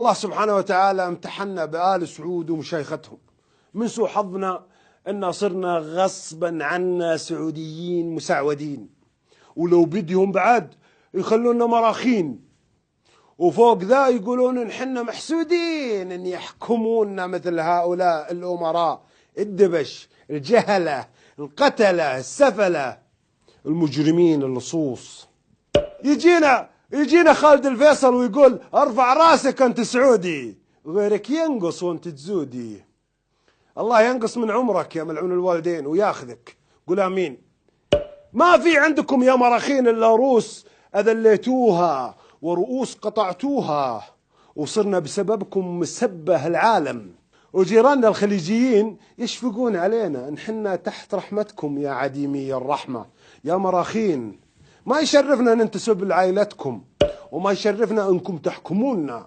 الله سبحانه وتعالى امتحنا بآل سعود ومشايختهم. من سوء حظنا ان صرنا غصبا عنا سعوديين مسعودين، ولو بديهم بعد يخلونا مراخين، وفوق ذا يقولون ان حنا محسودين ان يحكمونا مثل هؤلاء الامراء الدبش الجهله القتله السفله المجرمين اللصوص. يجينا خالد الفيصل ويقول ارفع راسك انت سعودي، غيرك ينقص وانت تزودي. الله ينقص من عمرك يا ملعون الوالدين وياخذك، قول امين. ما في عندكم يا مراخين الا روس اذليتوها ورؤوس قطعتوها، وصرنا بسببكم مسبه العالم، وجيراننا الخليجيين يشفقون علينا ان حنا تحت رحمتكم يا عديمي الرحمه يا مراخين. ما يشرفنا ننتسب لعائلتكم، وما يشرفنا انكم تحكمونا.